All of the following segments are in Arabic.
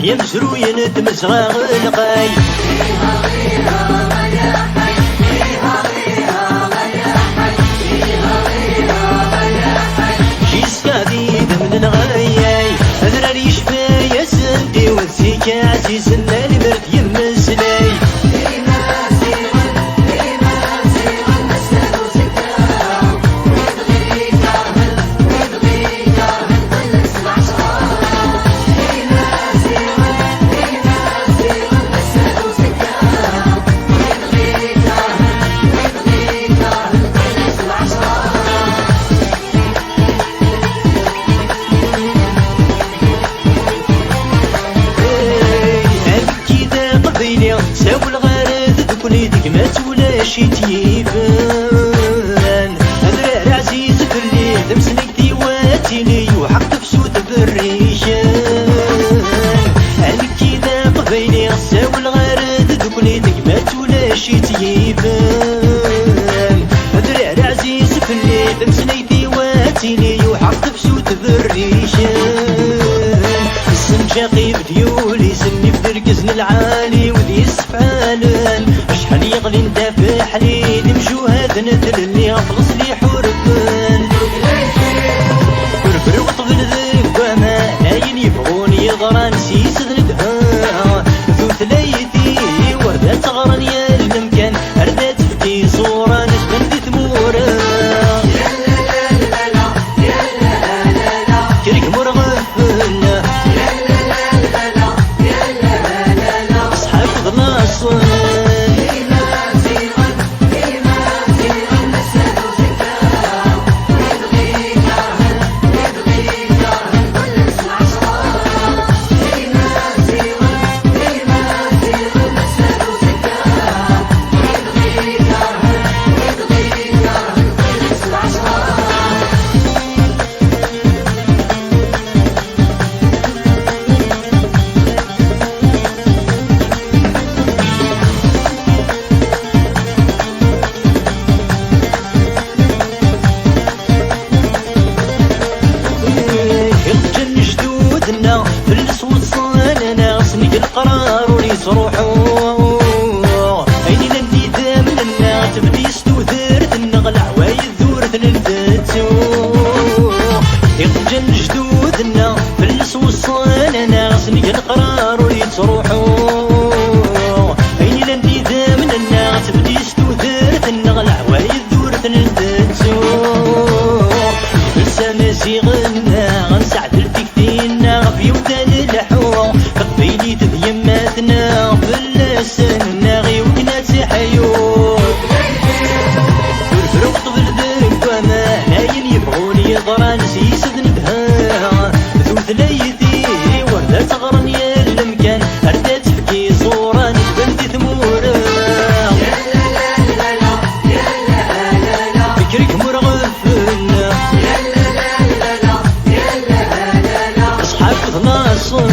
يا مزروين تمزغى القاي فيها غيرها غيا حي فيها غيرها غيا حي فيها غيرها غيا حي جيسكا ديد من الغاياي أذرا لي شفايا سندي وذيك عزيز اللي مرت يمسلاي ديما زيغن ديما زيغن نسالو زكاة ويبغي كرهن ويبغي كرهن كل سبع شهور ديما زيغن نسالو زكاة ويبغي كرهن كل سبع شهور ساو الغرض ذكنيتك ما تولاش تيفان هذا عزيز في الليل مسلك ديواتيني وحق تفسوت بالريشان هالكيدا قبيلي ساو الغرض ذكنيتك ما تولاش تيفان هذا عزيز في الليل مسلك ديواتيني وحق تفسوت بالريشان السنجاقي بديولي سني بدرقزن العالي وذي السفالن شحال يغلي ندافع حليل مجوهد نتل اللي غفلص لي حربان بربر وطبل ذيك وما ناين يبغون يغران سيس ذنبها ذو ثلايتي وردة تغرن يا المكان أردات تفكي صورة نسبن دي ثمورة كريك مرغفنا القرار وليصروحو عيني لندي ثامن الناس تبدي ستوثرت النغل عوايد ذورت للفتو يقجن جدودنا فلس وصانا ناس نجي القرار وليصروحو عيني لندي ثامن الناس تبدي ستوثرت النغل عوايد ذورت للفتو لسا مزيغنا غنسعد التكتينا في ودان الحو قبيلي تذيماتنا باللسان ناغي وكنا تحيو فرفر وطبل ذرك وما ناين يبغون يضران سيس ذنبها ذو ثلايتي وردة تغرن يا المكان أردات تفكي صورة نتبن دي ثمورة فكرك مرغفنا أصحاب ثلاصة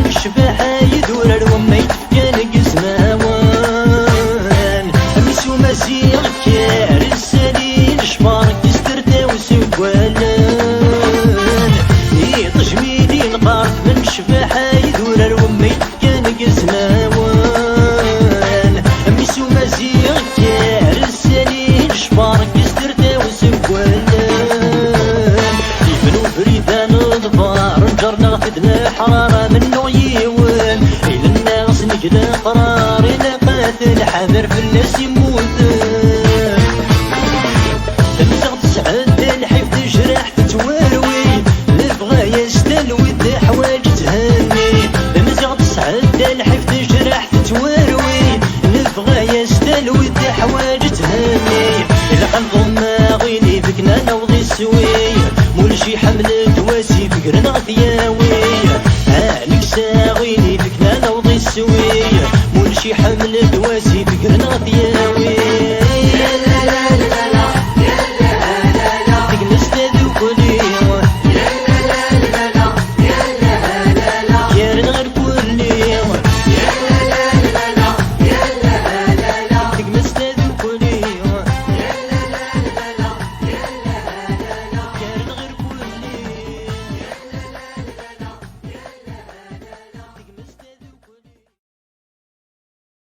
الشفاحة يدور الوما يتفكان قزماوان أميسو مزيغ كار السليل شبارك يسترتا وسوالان يطجميدي نقارف من الشفاحة يدور الوما يتفكان قزماوان أميسو مزيغ كار السليل شبارك يسترتا وسوالان يبنو فريدان الضفار نجرنا غفدنا حرارة منو يوان إلى الناس نجد قرار إلى قاتل حذر في الناس يموتان تمزغ تسعد الحيف تجرح تتواروي نبغى يستلوي حوايج تهني تمزغ تسعد الحيف تجرح تتواروي نبغى يستلوي شي حمل تواسي فكرنا غثياوي هانك ساغيني فكنا نوضي السوية مول شي حمل تواسي فكرنا غثياوي